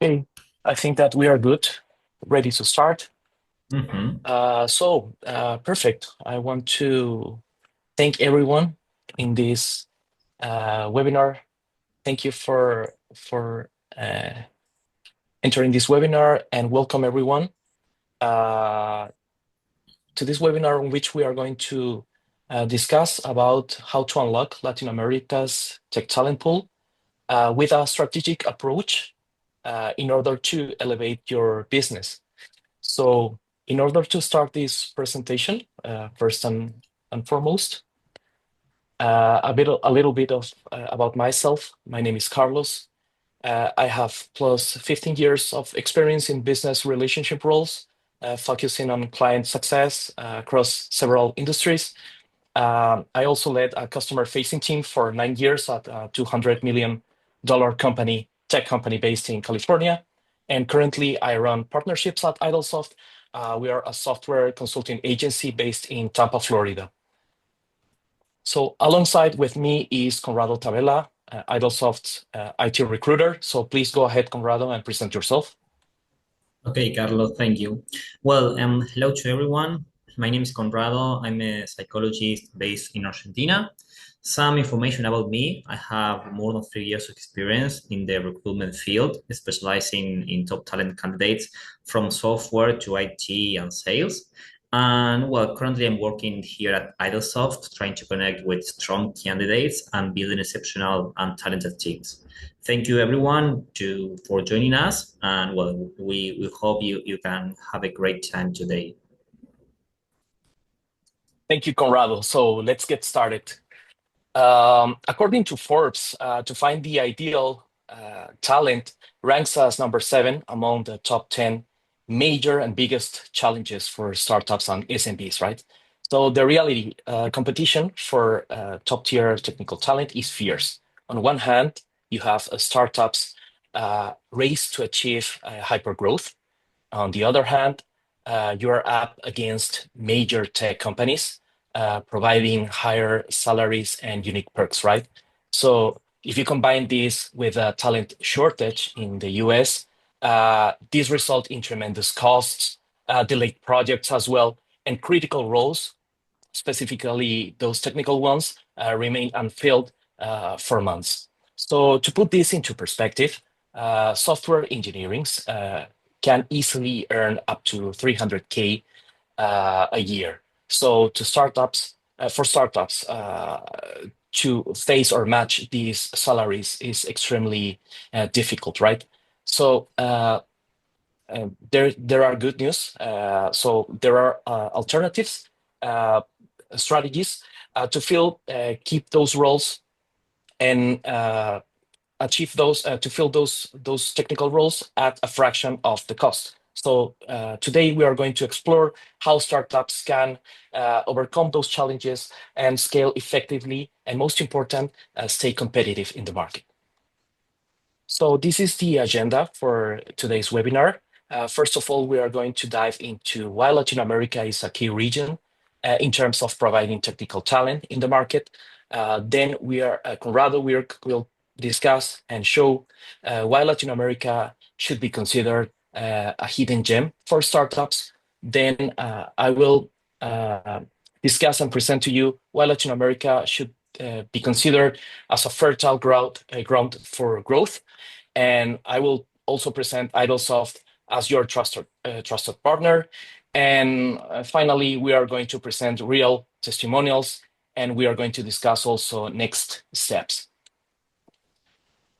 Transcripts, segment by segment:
Okay, I think that we are good, ready to start. hmm Perfect. I want to thank everyone in this webinar. Thank you for entering this webinar and welcome everyone uh, to this webinar in which we are going to discuss about how to unlock Latin America's tech talent pool with a strategic approach in order to elevate your business. So in order to start this presentation, first and foremost, a little bit of about myself. My name is Carlos. I have plus 15 years of experience in business relationship roles, focusing on client success across several industries. I also led a customer-facing team for 9 years at a $200 million tech company based in California. And currently, I run partnerships at Idelsoft. We are a software consulting agency based in Tampa, Florida. So alongside with me is Conrado Tavella, Idelsoft's IT recruiter. So please go ahead, Conrado, and present yourself. Okay, Carlos, thank you. Well, hello to everyone. My name is Conrado. I'm a psychologist based in Argentina. Some information about me. I have more than 3 years of experience in the recruitment field, specializing in top talent candidates from software to IT and sales. And well, currently I'm working here at Idelsoft, trying to connect with strong candidates and building exceptional and talented teams. Thank you everyone for joining us, and well, we hope you can have a great time today. Thank you, Conrado. So let's get started. According to Forbes, to find the ideal talent ranks as number seven among the top 10 major and biggest challenges for startups and SMBs, right? So the reality, competition for top tier technical talent is fierce. On one hand, you have a startups race to achieve hyper growth. On the other hand, you are up against major tech companies providing higher salaries and unique perks, right? So if you combine this with a talent shortage in the US, this result in tremendous costs, delayed projects as well, and critical roles, specifically those technical ones, remain unfilled for months. So to put this into perspective, software engineerings can easily earn up to 300K a year. So for startups, to face or match these salaries is extremely difficult, right? So there are good news. So there are alternatives, strategies keep those roles and achieve those to fill those technical roles at a fraction of the cost. So today we are going to explore how startups can overcome those challenges and scale effectively, and most important, stay competitive in the market. So this is the agenda for today's webinar. First of all, we are going to dive into why Latin America is a key region in terms of providing technical talent in the market. Then Conrado will discuss and show why Latin America should be considered a hidden gem for startups. Then I will discuss and present to you why Latin America should be considered as a fertile ground for growth. And I will also present Idelsoft as your trusted partner. And finally, we are going to present real testimonials, and we are going to discuss also next steps.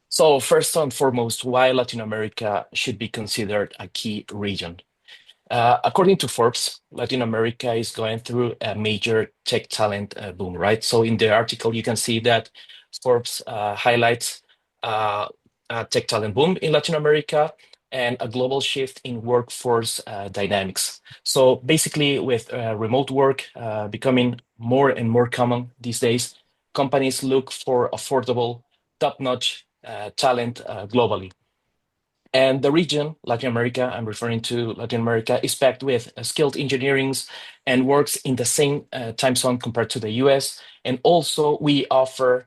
So first and foremost, why Latin America should be considered a key region. According to Forbes, Latin America is going through a major tech talent boom, right? So in the article, you can see that Forbes highlights a tech talent boom in Latin America and a global shift in workforce dynamics. So basically, with remote work becoming more and more common these days, companies look for affordable, top-notch talent globally. And the region, Latin America, I'm referring to Latin America, is packed with skilled engineerings and works in the same time zone compared to the US. And also, we offer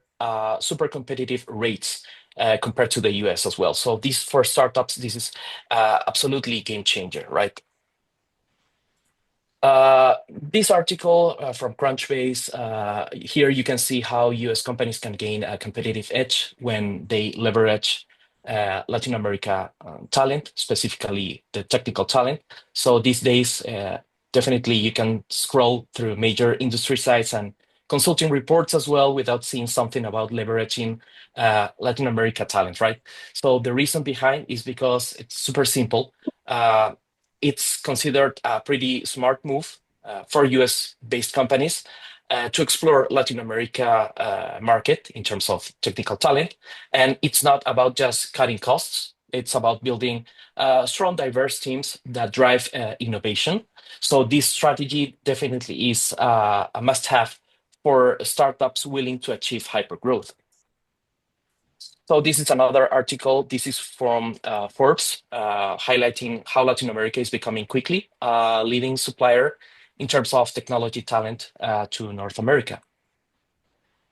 super competitive rates. compared to the US as well. So this for startups, this is absolutely game changer, right? This article from Crunchbase, here you can see how US companies can gain a competitive edge when they leverage Latin America talent, specifically the technical talent. So these days, definitely you can scroll through major industry sites and consulting reports as well without seeing something about leveraging Latin America talent, right? So the reason behind is because it's super simple. It's considered a pretty smart move for US-based companies to explore Latin America market in terms of technical talent. And it's not about just cutting costs. It's about building strong, diverse teams that drive innovation. So this strategy definitely is a must-have for startups willing to achieve hypergrowth. So this is another article. This is from Forbes, highlighting how Latin America is becoming quickly a leading supplier in terms of technology talent to North America.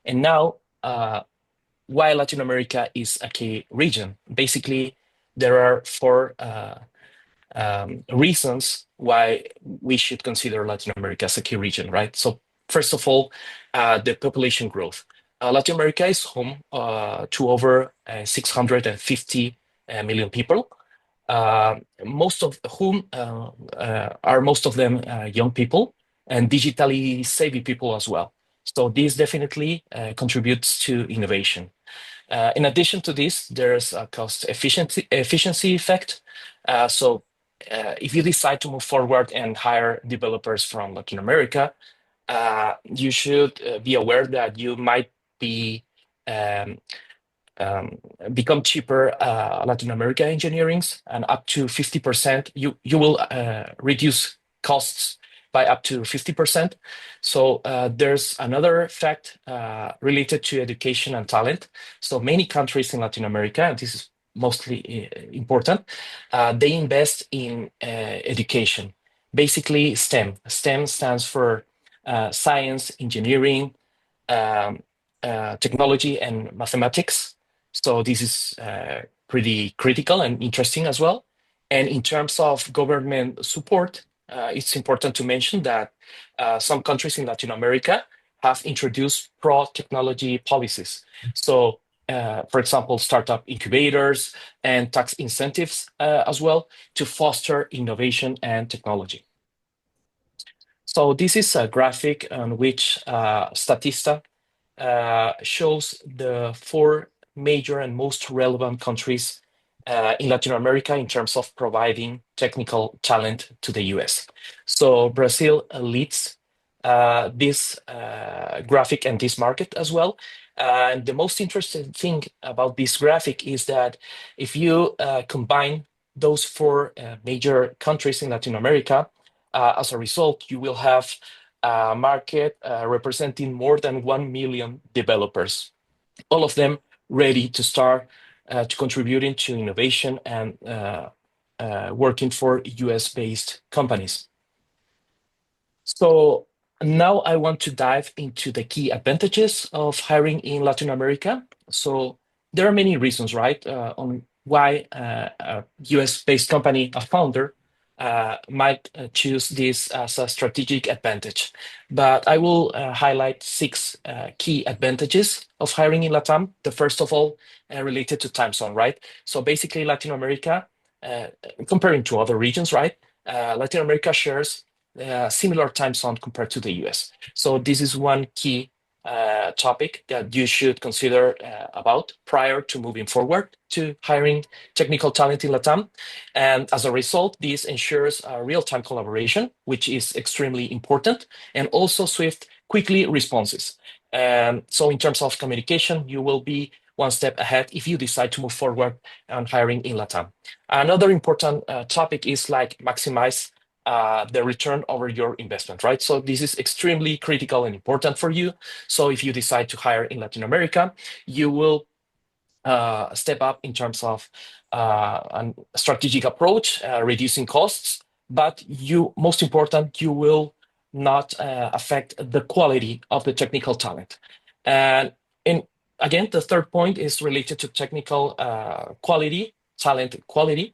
And now, why Latin America is a key region? Basically, there are four reasons why we should consider Latin America as a key region, right? So first of all, the population growth. Latin America is home to over 650 million people, most of whom are most of them young people and digitally savvy people as well. So this definitely contributes to innovation. In addition to this, there's a cost efficiency effect. If you decide to move forward and hire developers from Latin America, you should be aware that you might be um, um, become cheaper Latin America engineerings, and up to 50%. You will reduce costs by up to 50%. So there's another fact related to education and talent. So many countries in Latin America, and this is mostly important, they invest in education. Basically, STEM. STEM stands for science, engineering, um, technology, and mathematics. So this is pretty critical and interesting as well. And in terms of government support, it's important to mention that some countries in Latin America have introduced pro-technology policies. So, for example, startup incubators and tax incentives as well to foster innovation and technology. So this is a graphic on which Statista shows the four major and most relevant countries in Latin America in terms of providing technical talent to the US. So Brazil leads this graphic and this market as well. And the most interesting thing about this graphic is that if you combine those four major countries in Latin America, as a result, you will have a market representing more than 1 million developers, all of them ready to start to contributing to innovation and working for US-based companies. So now I want to dive into the key advantages of hiring in Latin America. So there are many reasons, right, on why a US-based company, a founder, might choose this as a strategic advantage. But I will highlight six key advantages of hiring in LATAM. The first of all, related to time zone, right? So basically, Latin America, comparing to other regions, right? Latin America shares similar time zone compared to the US. So this is one key topic that you should consider about prior to moving forward to hiring technical talent in LATAM. And as a result, this ensures real-time collaboration, which is extremely important, and also swift, quickly responses. So in terms of communication, you will be one step ahead if you decide to move forward on hiring in LATAM. Another important topic is like maximize the return over your investment, right? So this is extremely critical and important for you. So if you decide to hire in Latin America, you will step up in terms of a strategic approach, reducing costs, but most important, you will not affect the quality of the technical talent. And in Again, the third point is related to technical quality, talent quality.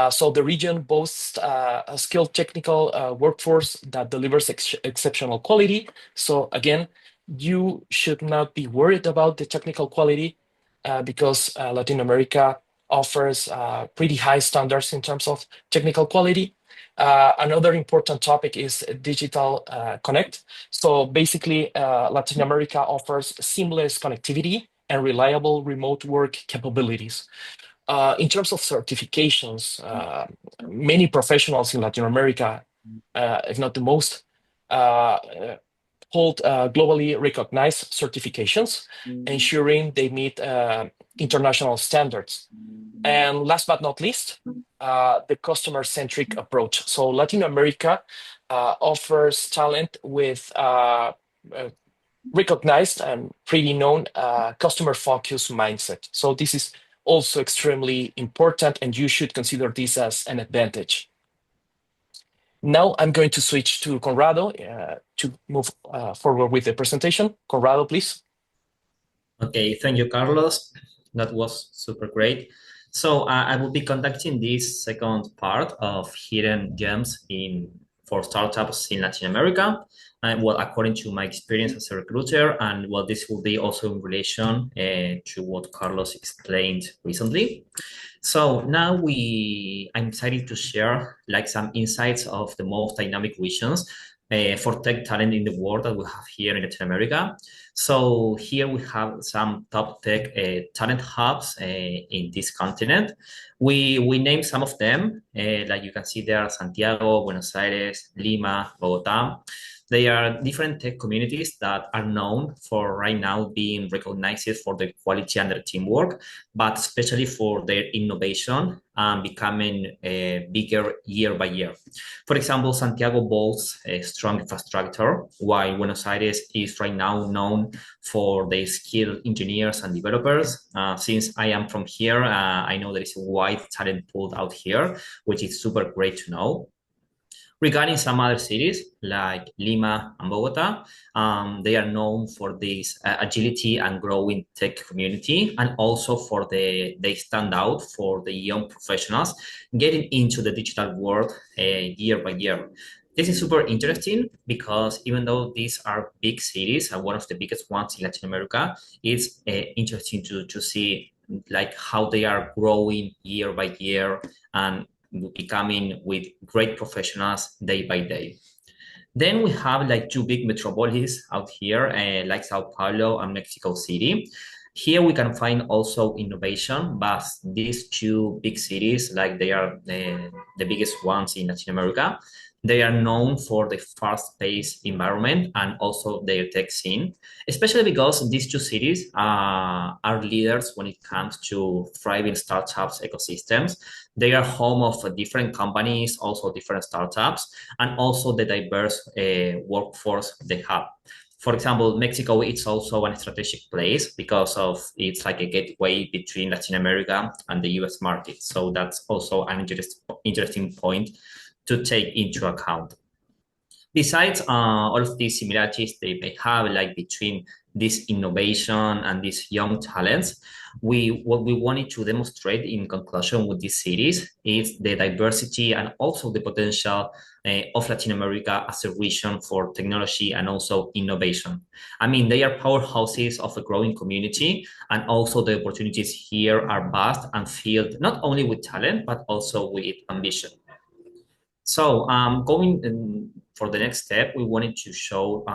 So the region boasts a skilled technical workforce that delivers exceptional quality. So again, you should not be worried about the technical quality because Latin America offers pretty high standards in terms of technical quality. Another important topic is digital connect. So basically, Latin America offers seamless connectivity and reliable remote work capabilities. In terms of certifications, many professionals in Latin America, if not the most, hold globally recognized certifications, ensuring they meet international standards. And last but not least, the customer-centric approach. So Latin America offers talent with recognized and pretty known customer-focused mindset. So this is also extremely important, and you should consider this as an advantage. Now I'm going to switch to Conrado to move forward with the presentation. Conrado, please. Okay, thank you, Carlos. That was super great. So I will be conducting this second part of hidden gems in for startups in Latin America. Well, according to my experience as a recruiter, and well, this will be also in relation to what Carlos explained recently. So now I'm excited to share like some insights of the most dynamic regions for tech talent in the world that we have here in Latin America. So here we have some top tech talent hubs in this continent. We name some of them, like you can see there, Santiago, Buenos Aires, Lima, Bogota. They are different tech communities that are known for right now being recognized for their quality and their teamwork, but especially for their innovation and becoming bigger year by year. For example, Santiago boasts a strong infrastructure, while Buenos Aires is right now known for their skilled engineers and developers. Since I am from here, I know there is a wide talent pool out here, which is super great to know. Regarding some other cities like Lima and Bogota, they are known for this agility and growing tech community, and also for they stand out for the young professionals getting into the digital world year by year. This is super interesting because even though these are big cities and one of the biggest ones in Latin America, it's interesting to see like how they are growing year by year and becoming with great professionals day by day. Then we have like two big metropolises out here, like Sao Paulo and Mexico City. Here we can find also innovation, but these two big cities, like they are the biggest ones in Latin America, they are known for the fast-paced environment and also their tech scene, especially because these two cities are leaders when it comes to thriving startups ecosystems. They are home of different companies, also different startups, and also the diverse workforce they have. For example, Mexico, it's also a strategic place because of it's like a gateway between Latin America and the US market. So that's also an interesting point to take into account. Besides all of these similarities they may have, like between this innovation and these young talents, what we wanted to demonstrate in conclusion with these cities is the diversity and also the potential of Latin America as a region for technology and also innovation. I mean, they are powerhouses of a growing community, and also the opportunities here are vast and filled not only with talent but also with ambition. So going for the next step, we wanted to show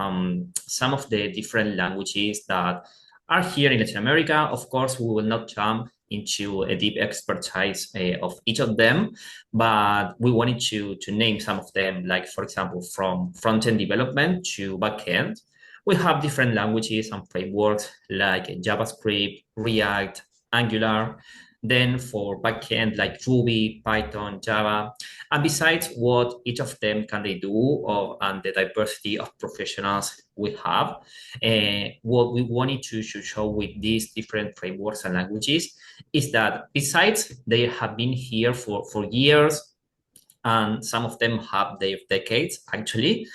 some of the different languages that are here in Latin America. Of course, we will not jump into a deep expertise of each of them, but we wanted to name some of them, like, for example, from front-end development to back-end. We have different languages and frameworks like JavaScript, React, Angular. Then for backend, like Ruby, Python, Java. And besides what each of them can they do and the diversity of professionals we have, what we wanted to show with these different frameworks and languages is that besides they have been here for years, and some of them have their decades actually,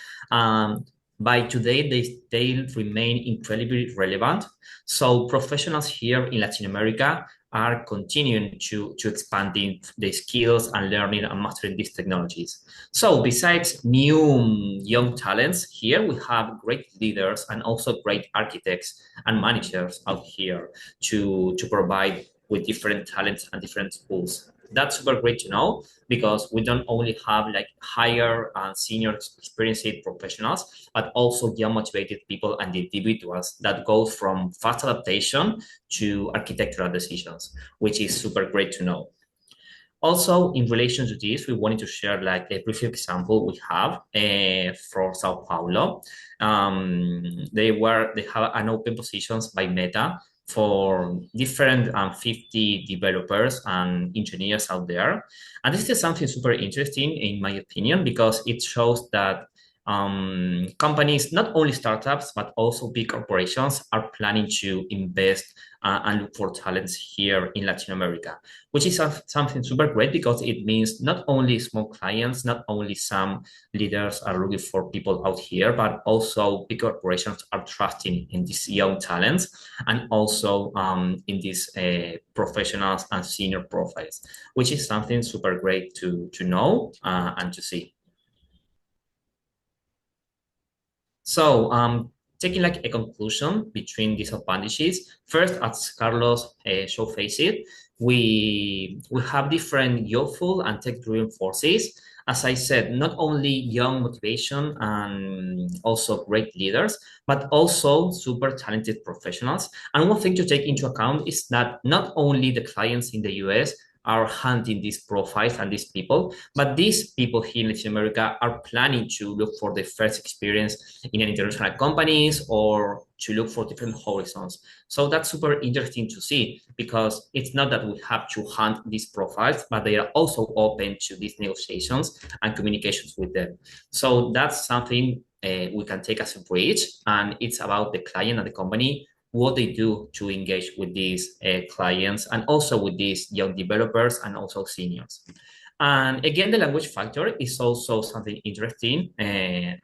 By today, they remain incredibly relevant. So professionals here in Latin America are continuing to expanding their skills and learning and mastering these technologies. So besides new young talents here, we have great leaders and also great architects and managers out here to provide with different talents and different tools. That's super great to know because we don't only have like higher and senior experienced professionals, but also young motivated people and individuals that go from fast adaptation to architectural decisions, which is super great to know. Also, in relation to this, we wanted to share like a brief example we have for Sao Paulo. They have an open positions by Meta for different 50 developers and engineers out there. And this is something super interesting in my opinion because it shows that companies, not only startups, but also big corporations are planning to invest and look for talents here in Latin America, which is something super great because it means not only small clients, not only some leaders are looking for people out here, but also big corporations are trusting in these young talents and also in these professionals and senior profiles, which is something super great to know and to see. So, taking like a conclusion between these advantages, first, as Carlos showcased it, we have different youthful and tech-driven forces. As I said, not only young motivation and also great leaders, but also super talented professionals. And one thing to take into account is that not only the clients in the US are hunting these profiles and these people, but these people here in Latin America are planning to look for their first experience in an international companies or to look for different horizons. So that's super interesting to see because it's not that we have to hunt these profiles, but they are also open to these negotiations and communications with them. So that's something we can take as a bridge, and it's about the client and the company what they do to engage with these clients and also with these young developers and also seniors. And again, the language factor is also something interesting and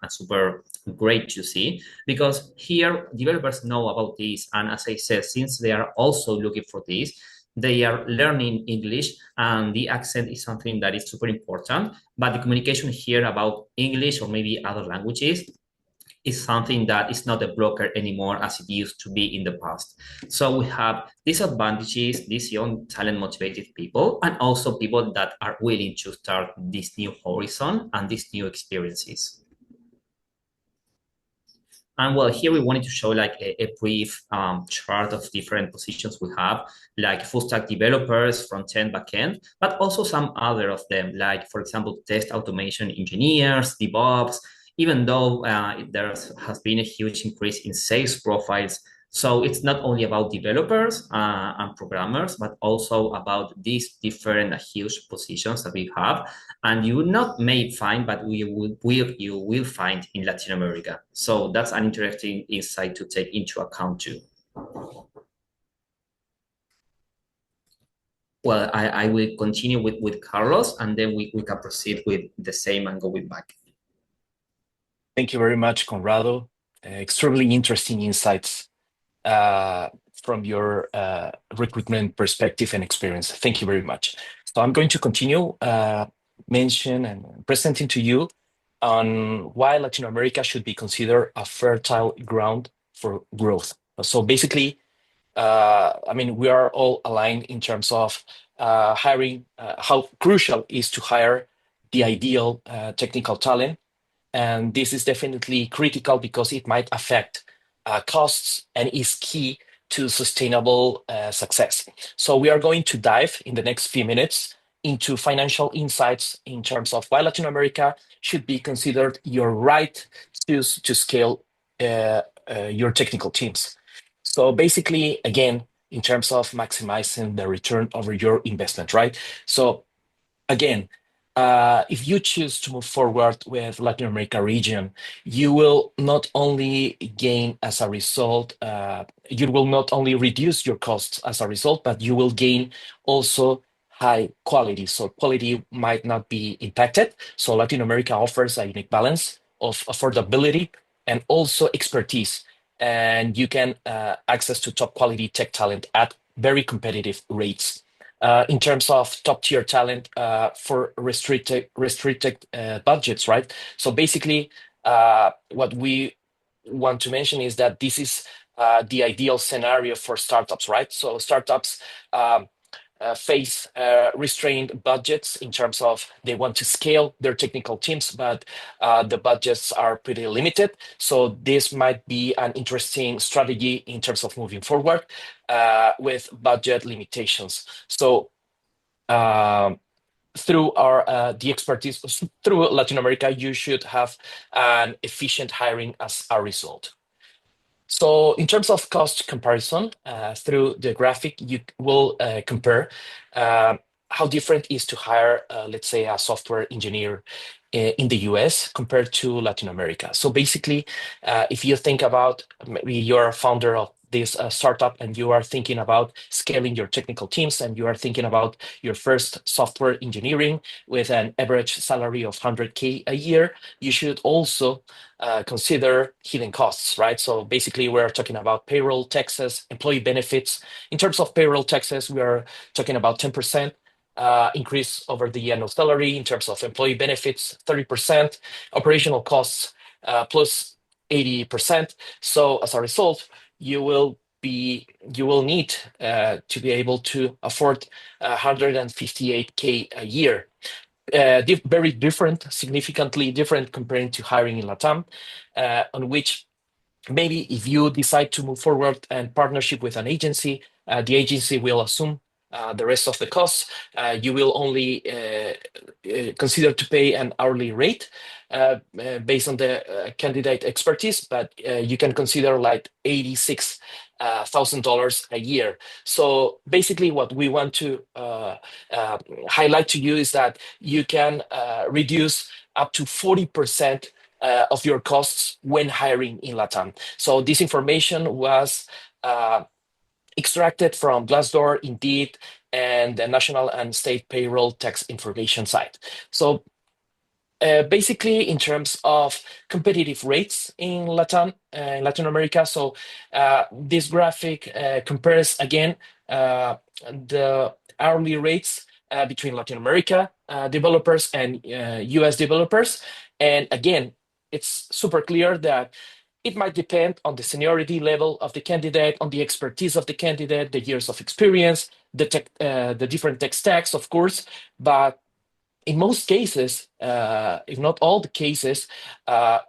super great to see because here developers know about this. And as I said, since they are also looking for this, they are learning English and the accent is something that is super important. But the communication here about English or maybe other languages is something that is not a blocker anymore as it used to be in the past. So we have these advantages, these young talent motivated people, and also people that are willing to start this new horizon and these new experiences. And well, here we wanted to show like a brief chart of different positions we have, like full stack developers, front end, back end, but also some other of them, like for example, test automation engineers, DevOps, even though there has been a huge increase in sales profiles. So it's not only about developers and programmers, but also about these different huge positions that we have and you not may find, but you will find in Latin America. So that's an interesting insight to take into account too. Well, I will continue with Carlos and then we can proceed with the same and going back. Thank you very much, Conrado. Extremely interesting insights from your recruitment perspective and experience. Thank you very much. So I'm going to continue mention and presenting to you on why Latin America should be considered a fertile ground for growth. So basically, I mean, we are all aligned in terms of hiring, how crucial is to hire the ideal technical talent. And this is definitely critical because it might affect costs and is key to sustainable success. So we are going to dive in the next few minutes into financial insights in terms of why Latin America should be considered your right to scale your technical teams. So basically, again, in terms of maximizing the return over your investment, right? So again, if you choose to move forward with Latin America region, you will not only gain as a result, you will not only reduce your costs as a result, but you will gain also high quality. So quality might not be impacted. So Latin America offers a unique balance of affordability and also expertise. And you can access to top quality tech talent at very competitive rates. In terms of top tier talent for restricted budgets, right? So basically, what we want to mention is that this is the ideal scenario for startups, right? So startups face restrained budgets in terms of they want to scale their technical teams, but the budgets are pretty limited. So this might be an interesting strategy in terms of moving forward with budget limitations. So through our the expertise through Latin America, you should have an efficient hiring as a result. So in terms of cost comparison, through the graphic, you will compare uh, how different it is to hire, let's say, a software engineer in the US compared to Latin America. So basically, if you think about maybe you're a founder of this startup and you are thinking about scaling your technical teams and you are thinking about your first software engineering with an average salary of 100K a year, you should also consider hidden costs, right? So basically, we're talking about payroll taxes, employee benefits. In terms of payroll taxes, we are talking about 10% increase over the annual salary. In terms of employee benefits, 30%, operational costs plus 80%. So as a result, you will need to be able to afford 158K a year. Very different, significantly different comparing to hiring in LatAm, on which maybe if you decide to move forward and partnership with an agency, the agency will assume the rest of the costs. You will only consider to pay an hourly rate based on the candidate expertise, but you can consider like $86,000 a year. So basically, what we want to highlight to you is that you can reduce up to 40% of your costs when hiring in LATAM. So this information was extracted from Glassdoor, Indeed, and the National and State Payroll Tax Information site. So basically, in terms of competitive rates in Latin America, so this graphic compares again the hourly rates between Latin America developers and US developers. And again, it's super clear that it might depend on the seniority level of the candidate, on the expertise of the candidate, the years of experience, the different tech stacks, of course. But in most cases, if not all the cases,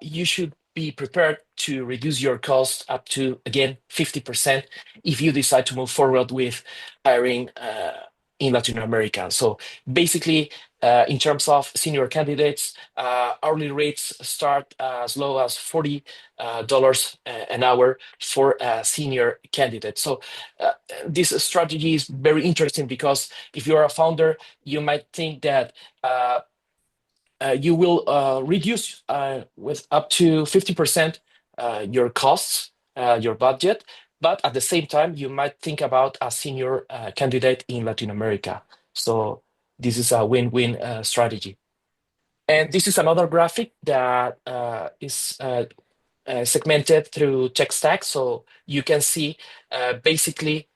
you should be prepared to reduce your cost up to, again, 50% if you decide to move forward with hiring in Latin America. So basically, in terms of senior candidates, hourly rates start as low as $40 an hour for a senior candidate. So this strategy is very interesting because if you're a founder, you might think that you will reduce with up to 50% your costs, your budget, but at the same time, you might think about a senior candidate in Latin America. So this is a win-win strategy. And this is another graphic that is segmented through tech stack. So you can see basically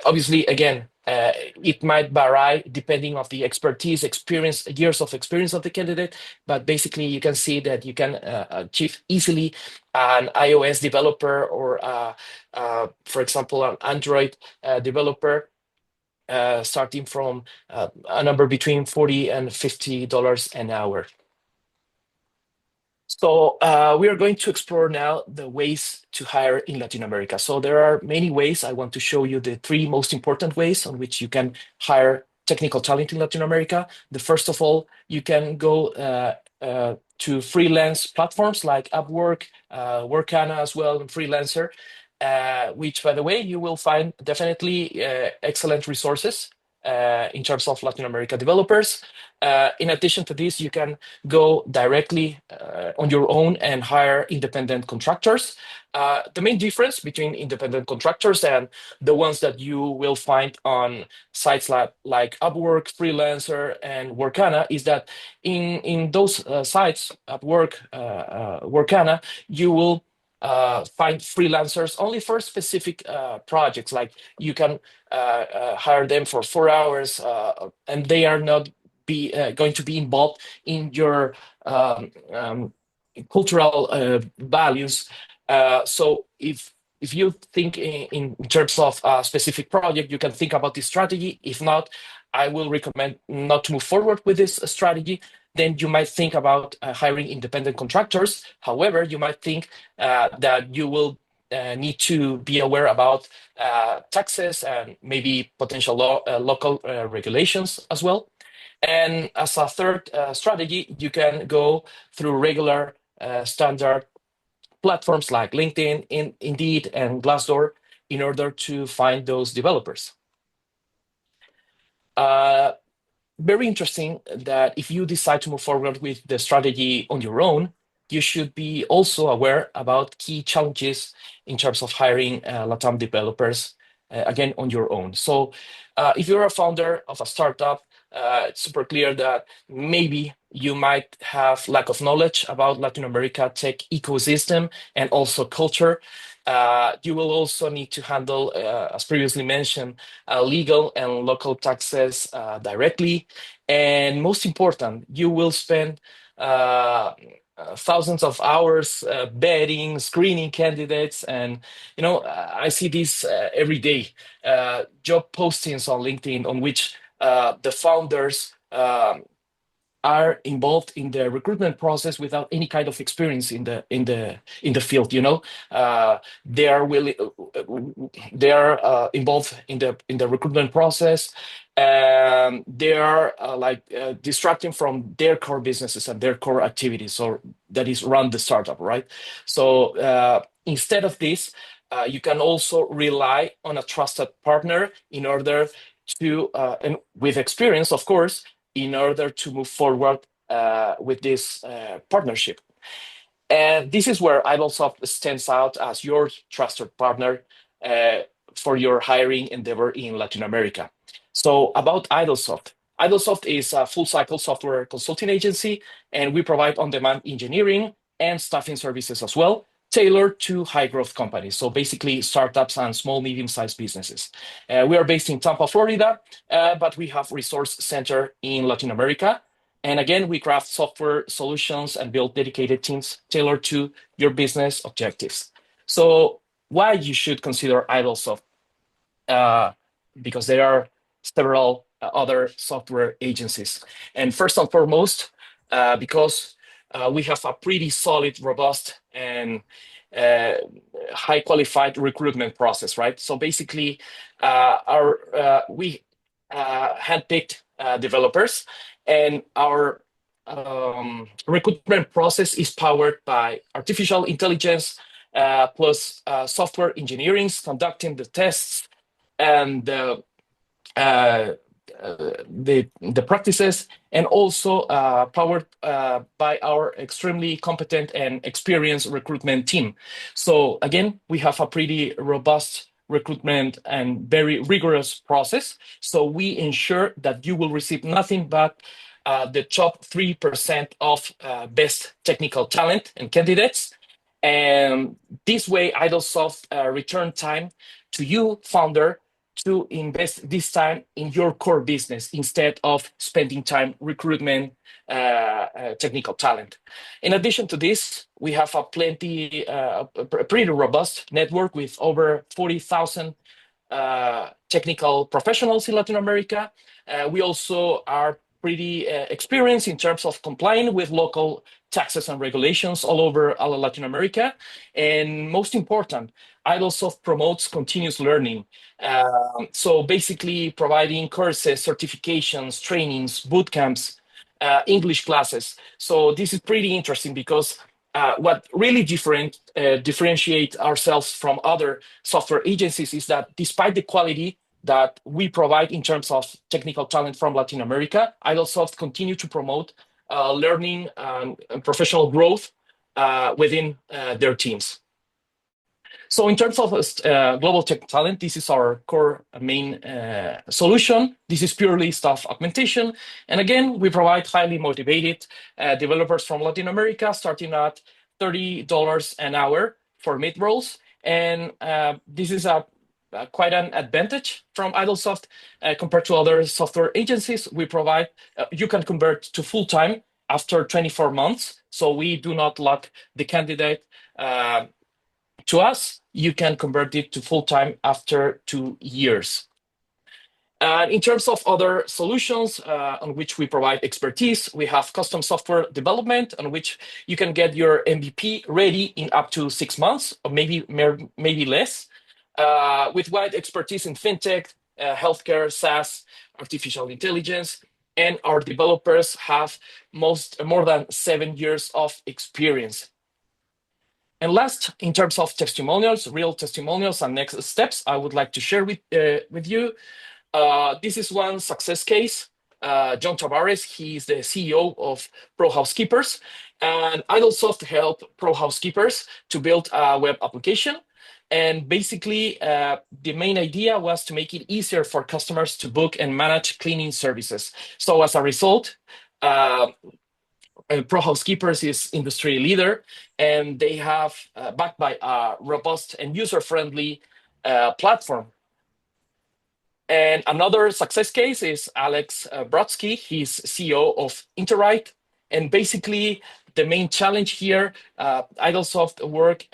obviously, again, it might vary depending of the expertise, experience, years of experience of the candidate. But basically, you can see that you can achieve easily an iOS developer or, for example, an Android developer starting from a number between $40 and $50 an hour. So we are going to explore now the ways to hire in Latin America. So there are many ways. I want to show you the three most important ways on which you can hire technical talent in Latin America. The first of all, you can go to freelance platforms like Upwork, Workana as well, and Freelancer, which, by the way, you will find definitely excellent resources in terms of Latin America developers. In addition to this, you can go directly on your own and hire independent contractors. The main difference between independent contractors and the ones that you will find on sites like Upwork, Freelancer, and Workana is that in those sites, Upwork, Workana, you will find freelancers only for specific projects. Like you can hire them for 4 hours, and they are not be going to be involved in your cultural values. So if you think in terms of a specific project, you can think about this strategy. If not, I will recommend not to move forward with this strategy. Then you might think about hiring independent contractors. However, you might think that you will need to be aware about taxes and maybe potential local regulations as well. And as a third strategy, you can go through regular standard platforms like LinkedIn, Indeed, and Glassdoor in order to find those developers. Very interesting that if you decide to move forward with the strategy on your own, you should be also aware about key challenges in terms of hiring LatAm developers, again, on your own. So if you're a founder of a startup, it's super clear that maybe you might have lack of knowledge about Latin America tech ecosystem and also culture. You will also need to handle, as previously mentioned, legal and local taxes directly. And most important, you will spend thousands of hours vetting, screening candidates. And, I see this every day, job postings on LinkedIn on which the founders are involved in the recruitment process without any kind of experience in the field. They are really they are involved in the recruitment process, and they are distracting from their core businesses and their core activities, so that is run the startup, right? So instead of this, you can also rely on a trusted partner in order to and with experience, of course, in order to move forward with this partnership. And this is where Idelsoft stands out as your trusted partner for your hiring endeavor in Latin America. So about Idelsoft. Idelsoft is a full cycle software consulting agency, and we provide on-demand engineering and staffing services as well, tailored to high growth companies. So basically startups and small, medium-sized businesses. We are based in Tampa, Florida, but we have resource center in Latin America. And again, we craft software solutions and build dedicated teams tailored to your business objectives. So why you should consider Idelsoft? Because there are several other software agencies. And first and foremost, because we have a pretty solid, robust, and high qualified recruitment process, right? So basically, we handpicked developers, and our recruitment process is powered by artificial intelligence plus software engineering, conducting the tests and the practices, and also powered by our extremely competent and experienced recruitment team. So again, we have a pretty robust recruitment and very rigorous process. So we ensure that you will receive nothing but the top 3% of best technical talent and candidates. And this way, Idelsoft return time to you, founder, to invest this time in your core business instead of spending time recruitment technical talent. In addition to this, we have a pretty robust network with over 40,000 technical professionals in Latin America. We also are pretty experienced in terms of complying with local taxes and regulations all over Latin America. And most important, Idelsoft promotes continuous learning. So basically providing courses, certifications, trainings, boot camps, English classes. So this is pretty interesting because what really differentiate ourselves from other software agencies is that despite the quality, that we provide in terms of technical talent from Latin America. Idelsoft continue to promote learning and professional growth within their teams. So in terms of global tech talent, this is our core main solution. This is purely staff augmentation. And again, we provide highly motivated developers from Latin America, starting at $30 an hour for mid roles. And this is quite an advantage from Idelsoft compared to other software agencies. We provide, you can convert to full-time after 24 months. So we do not lock the candidate to us. You can convert it to full-time after 2 years. In terms of other solutions on which we provide expertise, we have custom software development on which you can get your MVP ready in up to 6 months, or maybe less, with wide expertise in fintech, healthcare, SaaS, artificial intelligence, and our developers have more than 7 years of experience. And last, in terms of testimonials, real testimonials and next steps, I would like to share with you. This is one success case. John Tavares, he is the CEO of Pro Housekeepers, and Idelsoft helped Pro Housekeepers to build a web application. And basically, the main idea was to make it easier for customers to book and manage cleaning services. So as a result, Pro Housekeepers is industry leader, and they have backed by a robust and user-friendly platform. And another success case is Alex Brodsky. He's CEO of Interite. And basically, the main challenge here, Idelsoft work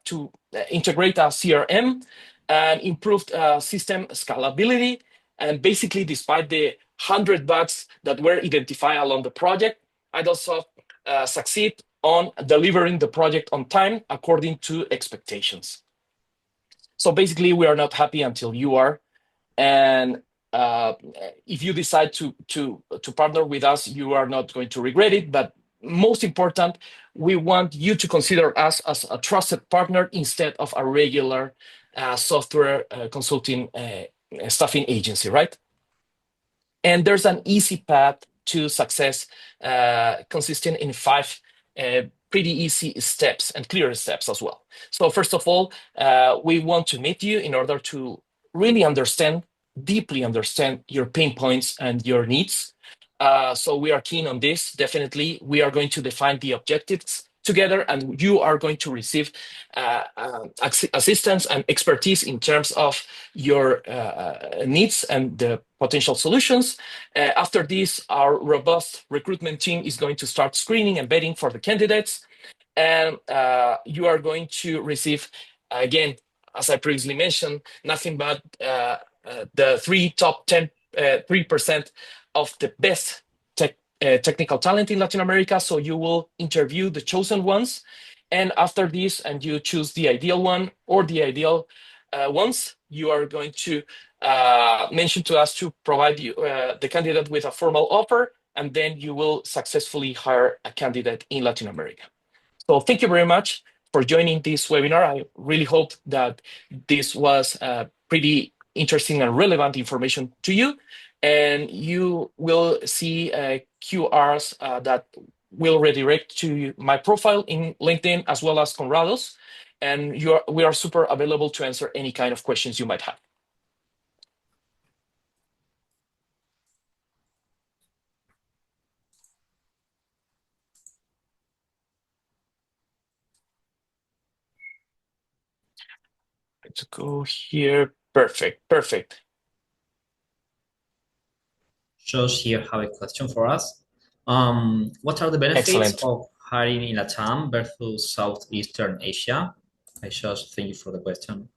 to integrate a CRM and improved system scalability. And basically, despite the 100 bugs that were identified along the project, Idelsoft succeed on delivering the project on time according to expectations. So basically, we are not happy until you are. And if you decide to partner with us, you are not going to regret it. But most important, we want you to consider us as a trusted partner instead of a regular software consulting staffing agency, right? And there's an easy path to success consisting in 5 pretty easy steps and clear steps as well. So first of all, we want to meet you in order to really deeply understand your pain points and your needs. So we are keen on this. Definitely, we are going to define the objectives together, and you are going to receive assistance and expertise in terms of your needs and the potential solutions. After this, our robust recruitment team is going to start screening and vetting for the candidates. And you are going to receive, again, as I previously mentioned, nothing but the top 3% of the best technical talent in Latin America. So you will interview the chosen ones. And after this, and you choose the ideal one or the ideal ones, you are going to mention to us to provide you the candidate with a formal offer, and then you will successfully hire a candidate in Latin America. So thank you very much for joining this webinar. I really hope that this was pretty interesting and relevant information to you. And you will see QRs that will redirect to my profile in LinkedIn as well as Conrado's. And we are super available to answer any kind of questions you might have. Let's go here. Perfect. Josh here have a question for us. What are the benefits Excellent. of hiring in LatAm versus Southeastern Asia? I Josh, thank you for the question.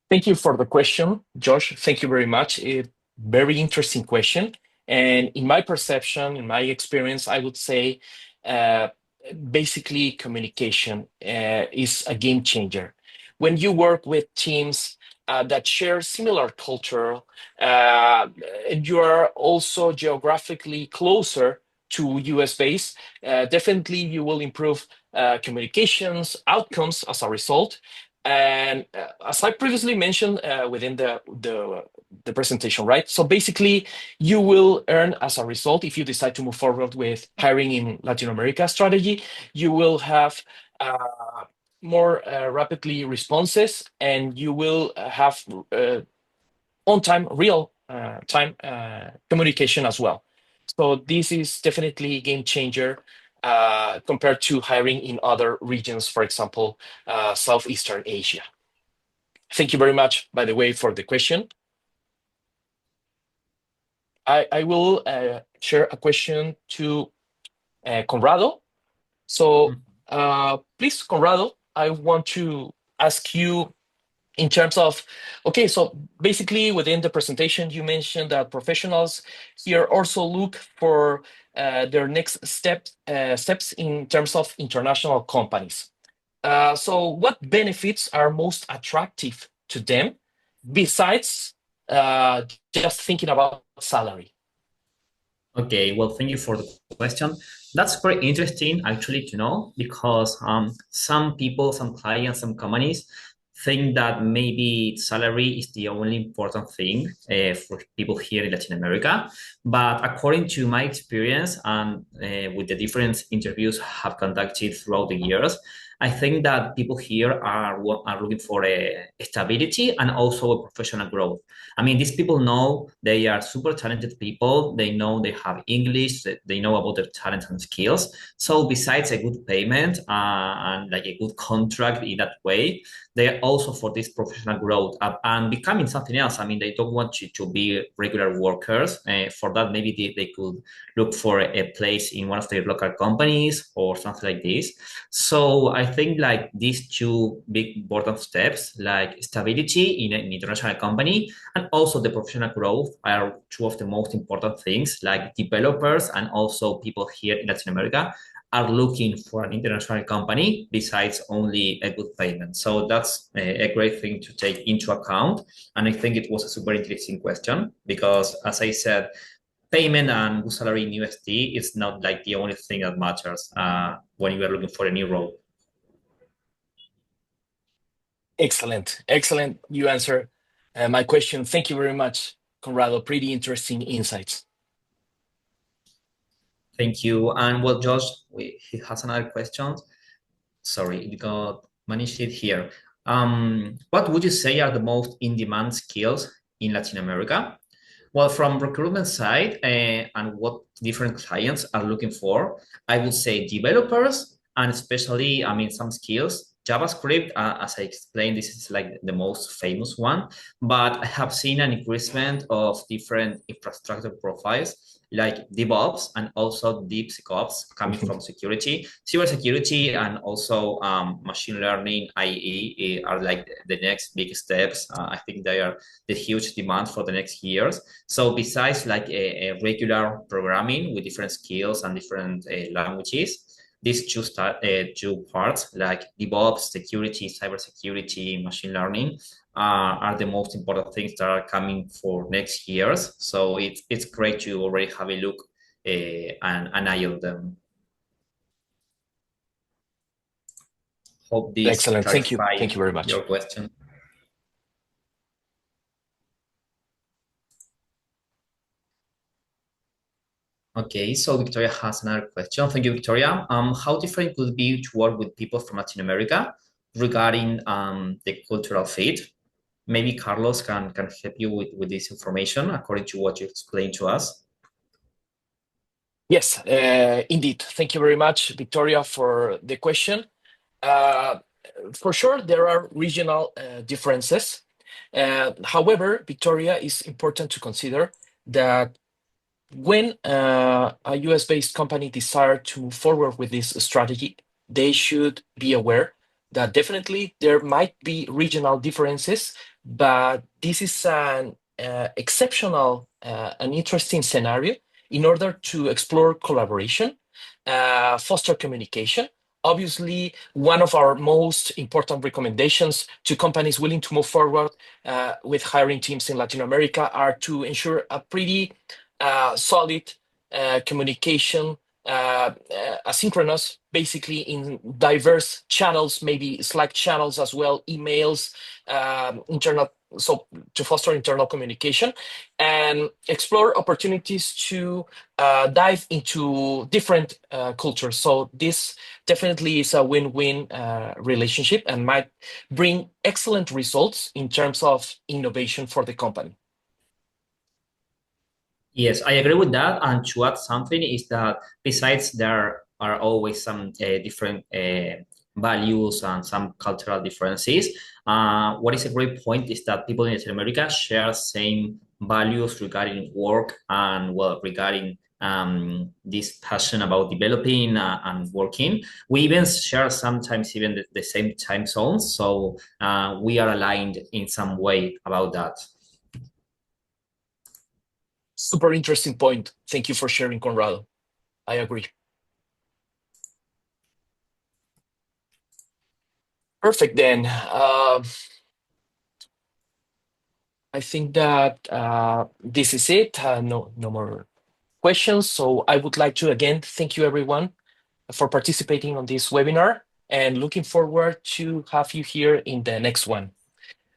Thank you for the question, Josh. Thank you very much. A very interesting question. And in my perception, in my experience, I would say basically communication is a game changer. When you work with teams that share similar culture, and you are also geographically closer to US based, definitely you will improve communications outcomes as a result. And as I previously mentioned within the presentation, right? So basically, you will earn as a result if you decide to move forward with hiring in Latin America strategy. You will have more rapidly responses, and you will have on time, real time communication as well. So this is definitely a game changer compared to hiring in other regions, for example, Southeastern Asia. Thank you very much, by the way, for the question. I will share a question to Conrado. So please, Conrado, I want to ask you in terms of, okay, so basically within the presentation, you mentioned that professionals here also look for their next steps in terms of international companies. So what benefits are most attractive to them besides uh, just thinking about salary? Okay, well, thank you for the question. That's very interesting actually to know because some people, some clients, some companies think that maybe salary is the only important thing for people here in Latin America. But according to my experience and with the different interviews I have conducted throughout the years, I think that people here are looking for a stability and also a professional growth. I mean, these people know they are super talented people. They know they have English. They know about their talents and skills. So besides a good payment and like a good contract in that way, they are also for this professional growth and becoming something else. I mean, they don't want you to be regular workers. For that, maybe they could look for a place in one of their local companies or something like this. So I think like these two big important steps, like stability in an international company and also the professional growth are two of the most important things. Like developers and also people here in Latin America are looking for an international company besides only a good payment. So that's a great thing to take into account. And I think it was a super interesting question because, as I said, payment and good salary in USD is not like the only thing that matters when you are looking for a new role. Excellent, excellent. You answer my question. Thank you very much, Conrado. Pretty interesting insights. Thank you. And well, Josh, he has another question. Sorry, it got managed it here. What would you say are the most in-demand skills in Latin America? Well, from recruitment side and what different clients are looking for, I would say developers and especially, I mean, some skills. JavaScript, as I explained, this is like the most famous one, but I have seen an increasement of different infrastructure profiles like DevOps and also DeepSecOps coming from security, cybersecurity, and also machine learning, IE are like the next big steps. I think they are the huge demand for the next years. So besides like a regular programming with different skills and different languages, these two parts like DevOps, security, cybersecurity, machine learning are the most important things that are coming for next years. So it's great to already have a look and an eye on them. Hope this Excellent. Thank you. clarifies Thank you very your much. question. Okay, so Victoria has another question. Thank you, Victoria. How different could it be to work with people from Latin America regarding the cultural fit? Maybe Carlos can help you with this information according to what you explained to us. Yes, indeed. Thank you very much, Victoria, for the question. Uh, for sure, there are regional differences. However, Victoria, is important to consider that when a US-based company desire to move forward with this strategy, they should be aware that definitely there might be regional differences, but this is an exceptional, an interesting scenario in order to explore collaboration, foster communication. Obviously, one of our most important recommendations to companies willing to move forward with hiring teams in Latin America are to ensure a pretty solid communication asynchronous, basically in diverse channels, maybe Slack channels as well, emails, internal, so to foster internal communication and explore opportunities to dive into different cultures. So this definitely is a win-win relationship and might bring excellent results in terms of innovation for the company. Yes, I agree with that. And to add something is that besides there are always some different values and some cultural differences. What is a great point is that people in Latin America share same values regarding work and well regarding this passion about developing and working. We even share sometimes even the same time zones, so we are aligned in some way about that. Super interesting point. Thank you for sharing, Conrado. I agree. Perfect then. I think that this is it. No more questions. So I would like to again thank you everyone for participating on this webinar and looking forward to have you here in the next one.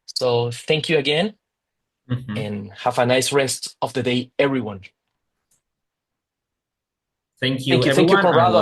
So thank you again Mhm. and have a nice rest of the day, everyone. Thank you, Thank you, everyone, and Conrado.